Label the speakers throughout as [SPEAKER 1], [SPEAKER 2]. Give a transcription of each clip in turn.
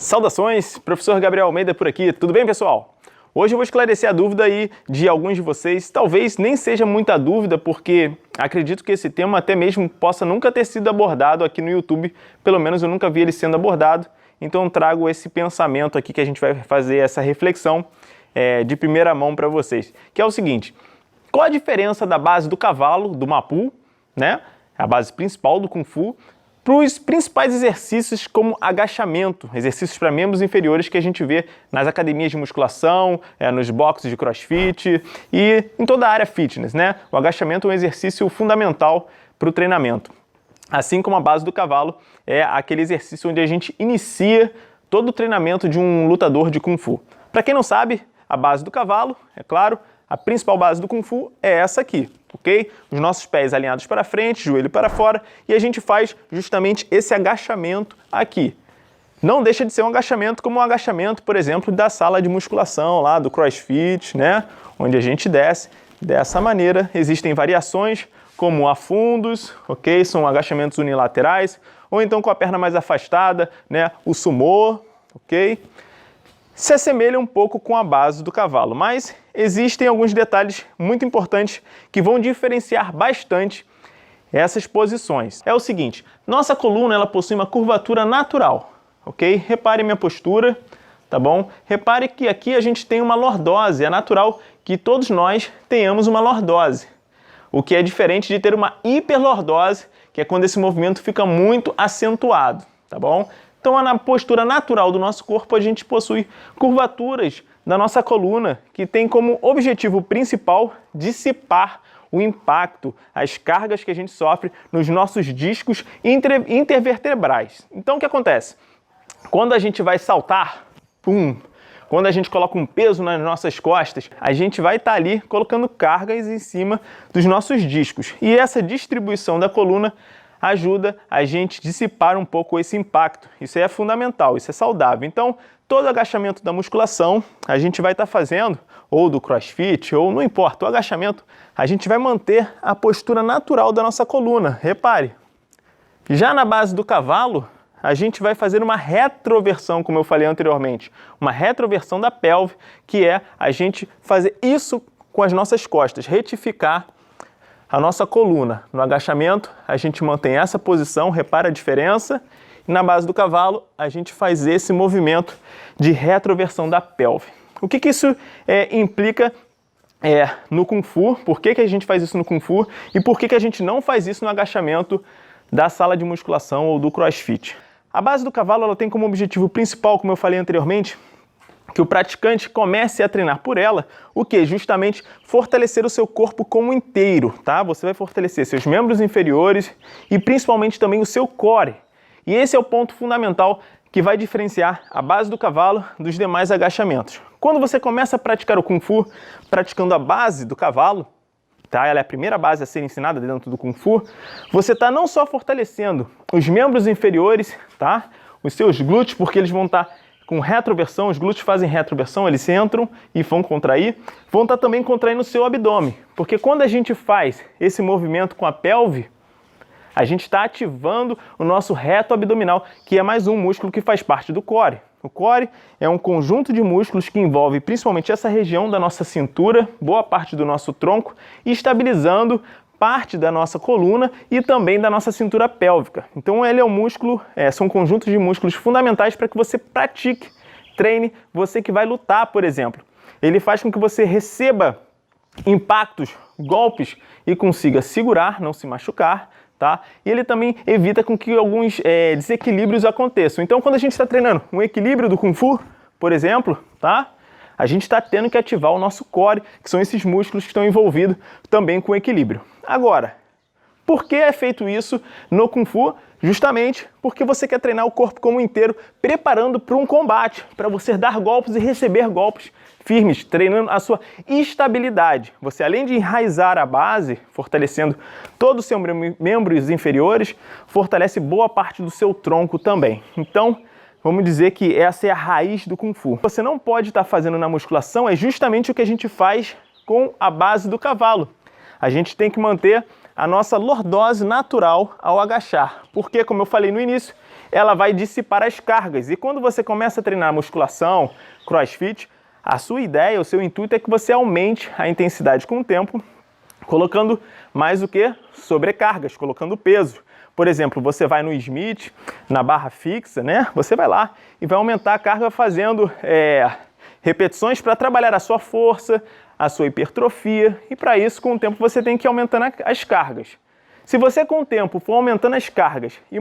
[SPEAKER 1] Saudações, professor Gabriel Almeida por aqui, tudo bem, pessoal? Hoje eu vou esclarecer a dúvida aí de alguns de vocês, talvez nem seja muita dúvida, porque acredito que esse tema até mesmo possa nunca ter sido abordado aqui no YouTube, pelo menos eu nunca vi ele sendo abordado, então trago esse pensamento aqui que a gente vai fazer essa reflexão de primeira mão para vocês, que é o seguinte: qual a diferença da base do cavalo, do Mapu, né, a base principal do Kung Fu, para os principais exercícios como agachamento, exercícios para membros inferiores que a gente vê nas academias de musculação, nos boxes de crossfit e em toda a área fitness, né? O agachamento é um exercício fundamental para o treinamento. Assim como a base do cavalo é aquele exercício onde a gente inicia todo o treinamento de um lutador de Kung Fu. Para quem não sabe, a base do cavalo, é claro, a principal base do Kung Fu é essa aqui, ok? Os nossos pés alinhados para frente, joelho para fora, e a gente faz justamente esse agachamento aqui. Não deixa de ser um agachamento como um agachamento, por exemplo, da sala de musculação lá do CrossFit, né? Onde a gente desce dessa maneira. Existem variações como afundos, ok? São agachamentos unilaterais, ou então com a perna mais afastada, né? O sumô, ok? Se assemelha um pouco com a base do cavalo, mas existem alguns detalhes muito importantes que vão diferenciar bastante essas posições. É o seguinte: nossa coluna ela possui uma curvatura natural, ok? Repare minha postura, tá bom? Repare que aqui a gente tem uma lordose, é natural que todos nós tenhamos uma lordose, o que é diferente de ter uma hiperlordose, que é quando esse movimento fica muito acentuado, tá bom? Então, na postura natural do nosso corpo, a gente possui curvaturas da nossa coluna que tem como objetivo principal dissipar o impacto, as cargas que a gente sofre nos nossos discos intervertebrais. Então, o que acontece? Quando a gente vai saltar, quando a gente coloca um peso nas nossas costas, a gente vai estar ali colocando cargas em cima dos nossos discos. E essa distribuição da coluna ajuda a gente dissipar um pouco esse impacto. Isso é fundamental, isso é saudável. Então, todo agachamento da musculação a gente vai estar fazendo, ou do CrossFit, ou não importa, o agachamento, a gente vai manter a postura natural da nossa coluna. Repare. Já na base do cavalo, a gente vai fazer uma retroversão, como eu falei anteriormente. Uma retroversão da pelve, que é a gente fazer isso com as nossas costas, retificar a nossa coluna. No agachamento, a gente mantém essa posição, repara a diferença, e na base do cavalo, a gente faz esse movimento de retroversão da pelve. O que isso implica no Kung Fu? Por que a gente faz isso no Kung Fu? E por que a gente não faz isso no agachamento da sala de musculação ou do CrossFit? A base do cavalo ela tem como objetivo principal, como eu falei anteriormente, que o praticante comece a treinar por ela, o que? Justamente fortalecer o seu corpo como inteiro, tá? Você vai fortalecer seus membros inferiores e principalmente também o seu core. E esse é o ponto fundamental que vai diferenciar a base do cavalo dos demais agachamentos. Quando você começa a praticar o Kung Fu, praticando a base do cavalo, tá? Ela é a primeira base a ser ensinada dentro do Kung Fu, você está não só fortalecendo os membros inferiores, tá? Os seus glúteos, porque eles vão estar com retroversão, os glúteos fazem retroversão, eles entram e vão contrair, vão estar também contraindo o seu abdômen, porque quando a gente faz esse movimento com a pelve, a gente está ativando o nosso reto abdominal, que é mais um músculo que faz parte do core. O core é um conjunto de músculos que envolve principalmente essa região da nossa cintura, boa parte do nosso tronco, e estabilizando parte da nossa coluna e também da nossa cintura pélvica. Então ele é um músculo, são conjuntos de músculos fundamentais para que você pratique, treine, você que vai lutar, por exemplo. Ele faz com que você receba impactos, golpes e consiga segurar, não se machucar, tá? E ele também evita com que alguns desequilíbrios aconteçam. Então quando a gente está treinando um equilíbrio do Kung Fu, por exemplo, tá? A gente está tendo que ativar o nosso core, que são esses músculos que estão envolvidos também com o equilíbrio. Agora, por que é feito isso no Kung Fu? Justamente porque você quer treinar o corpo como inteiro, preparando para um combate, para você dar golpes e receber golpes firmes, treinando a sua estabilidade. Você, além de enraizar a base, fortalecendo todos os seus membros inferiores, fortalece boa parte do seu tronco também. Então, vamos dizer que essa é a raiz do Kung Fu. Você não pode estar fazendo na musculação, é justamente o que a gente faz com a base do cavalo. A gente tem que manter a nossa lordose natural ao agachar. Porque, como eu falei no início, ela vai dissipar as cargas. E quando você começa a treinar musculação, crossfit, a sua ideia, o seu intuito é que você aumente a intensidade com o tempo, colocando mais o que? Sobrecargas, colocando peso. Por exemplo, você vai no Smith, na barra fixa, né? Você vai lá e vai aumentar a carga fazendo repetições para trabalhar a sua força, a sua hipertrofia, e para isso, com o tempo, você tem que ir aumentando as cargas. Se você, com o tempo, for aumentando as cargas e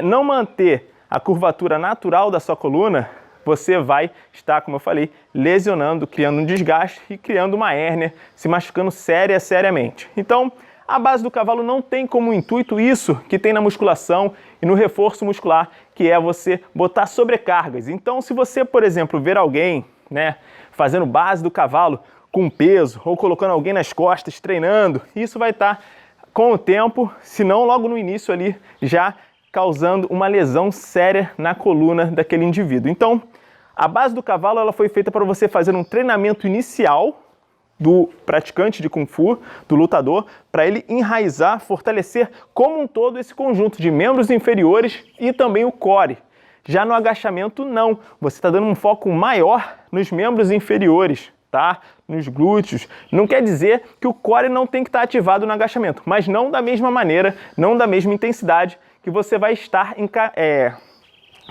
[SPEAKER 1] não manter a curvatura natural da sua coluna, você vai estar, como eu falei, lesionando, criando um desgaste e criando uma hérnia, se machucando seriamente. Então, a base do cavalo não tem como intuito isso que tem na musculação e no reforço muscular, que é você botar sobrecargas. Então, se você, por exemplo, ver alguém, né, fazendo base do cavalo com peso ou colocando alguém nas costas, treinando, isso vai estar, com o tempo, se não logo no início ali, já causando uma lesão séria na coluna daquele indivíduo. Então, a base do cavalo ela foi feita para você fazer um treinamento inicial do praticante de Kung Fu, do lutador, para ele enraizar, fortalecer como um todo esse conjunto de membros inferiores e também o core. Já no agachamento, não. Você está dando um foco maior nos membros inferiores, tá? Nos glúteos. Não quer dizer que o core não tem que estar ativado no agachamento, mas não da mesma maneira, não da mesma intensidade que você vai estar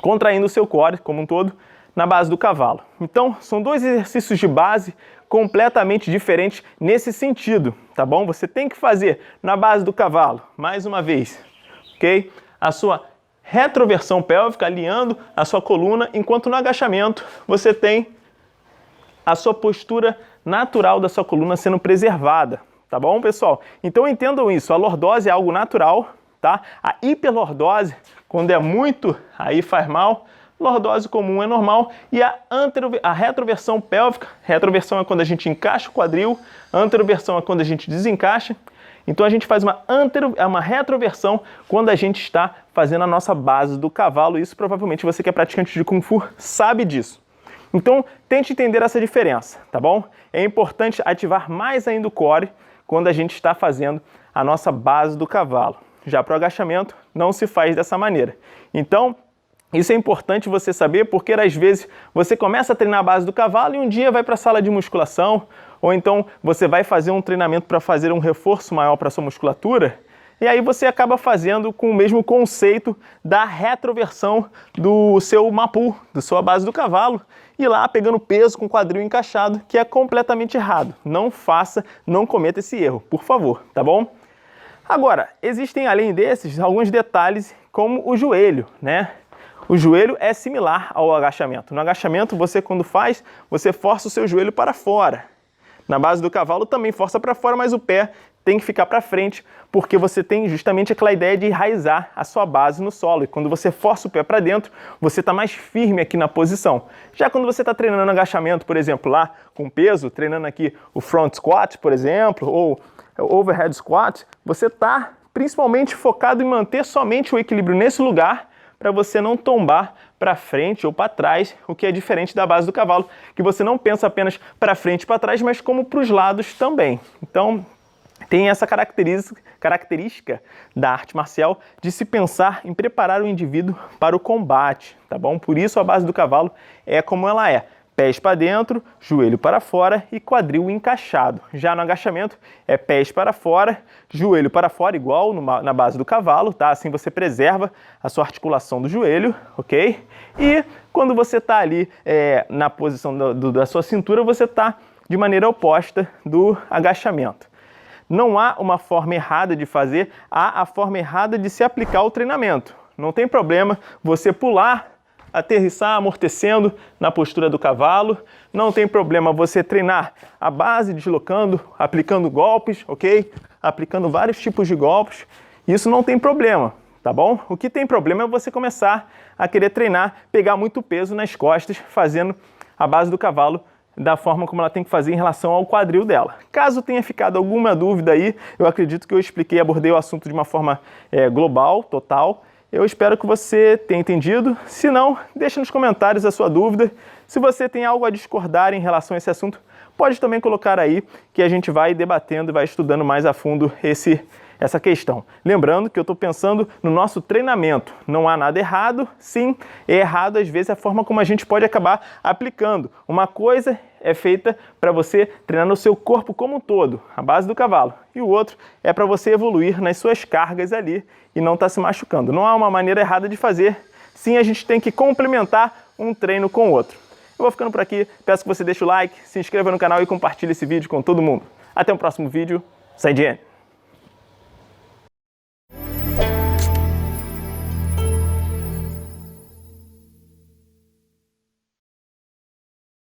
[SPEAKER 1] contraindo o seu core como um todo na base do cavalo. Então, são dois exercícios de base completamente diferentes nesse sentido, tá bom? Você tem que fazer na base do cavalo, mais uma vez, ok? A sua retroversão pélvica, alinhando a sua coluna, enquanto no agachamento você tem a sua postura natural da sua coluna sendo preservada, tá bom, pessoal? Então entendam isso, a lordose é algo natural, tá? A hiperlordose, quando é muito, aí faz mal. Lordose comum é normal e a retroversão pélvica, retroversão é quando a gente encaixa o quadril, anteroversão é quando a gente desencaixa. Então a gente faz uma retroversão quando a gente está fazendo a nossa base do cavalo. Isso provavelmente você que é praticante de Kung Fu sabe disso. Então tente entender essa diferença, tá bom? É importante ativar mais ainda o core quando a gente está fazendo a nossa base do cavalo. Já para o agachamento não se faz dessa maneira. Então, isso é importante você saber porque às vezes você começa a treinar a base do cavalo e um dia vai para a sala de musculação ou então você vai fazer um treinamento para fazer um reforço maior para a sua musculatura e aí você acaba fazendo com o mesmo conceito da retroversão do seu mapu, da sua base do cavalo e lá pegando peso com o quadril encaixado, que é completamente errado. Não faça, não cometa esse erro, por favor, tá bom? Agora, existem além desses alguns detalhes como o joelho, né? O joelho é similar ao agachamento. No agachamento, você quando faz, você força o seu joelho para fora. Na base do cavalo também força para fora, mas o pé tem que ficar para frente, porque você tem justamente aquela ideia de enraizar a sua base no solo. E quando você força o pé para dentro, você está mais firme aqui na posição. Já quando você está treinando agachamento, por exemplo, lá com peso, treinando aqui o front squat, por exemplo, ou overhead squat, você está principalmente focado em manter somente o equilíbrio nesse lugar, para você não tombar para frente ou para trás, o que é diferente da base do cavalo, que você não pensa apenas para frente e para trás, mas como para os lados também. Então, tem essa característica da arte marcial de se pensar em preparar o indivíduo para o combate, tá bom? Por isso a base do cavalo é como ela é. Pés para dentro, joelho para fora e quadril encaixado. Já no agachamento é pés para fora, joelho para fora, igual na base do cavalo, tá? Assim você preserva a sua articulação do joelho, ok? E quando você está ali na posição da sua cintura, você está de maneira oposta do agachamento. Não há uma forma errada de fazer, há a forma errada de se aplicar o treinamento. Não tem problema você pular, aterrissar amortecendo na postura do cavalo, não tem problema você treinar a base deslocando, aplicando golpes, ok? Aplicando vários tipos de golpes, isso não tem problema, tá bom? O que tem problema é você começar a querer treinar, pegar muito peso nas costas, fazendo a base do cavalo da forma como ela tem que fazer em relação ao quadril dela. Caso tenha ficado alguma dúvida aí, eu acredito que eu expliquei, abordei o assunto de uma forma global, total. Eu espero que você tenha entendido. Se não, deixe nos comentários a sua dúvida. Se você tem algo a discordar em relação a esse assunto, pode também colocar aí que a gente vai debatendo e vai estudando mais a fundo essa questão. Lembrando que eu estou pensando no nosso treinamento. Não há nada errado, sim, é errado às vezes a forma como a gente pode acabar aplicando. Uma coisa é feita para você treinar no seu corpo como um todo, a base do cavalo, e o outro é para você evoluir nas suas cargas ali e não estar se machucando. Não há uma maneira errada de fazer, sim, a gente tem que complementar um treino com o outro. Eu vou ficando por aqui, peço que você deixe o like, se inscreva no canal e compartilhe esse vídeo com todo mundo. Até o próximo vídeo, Sai de N!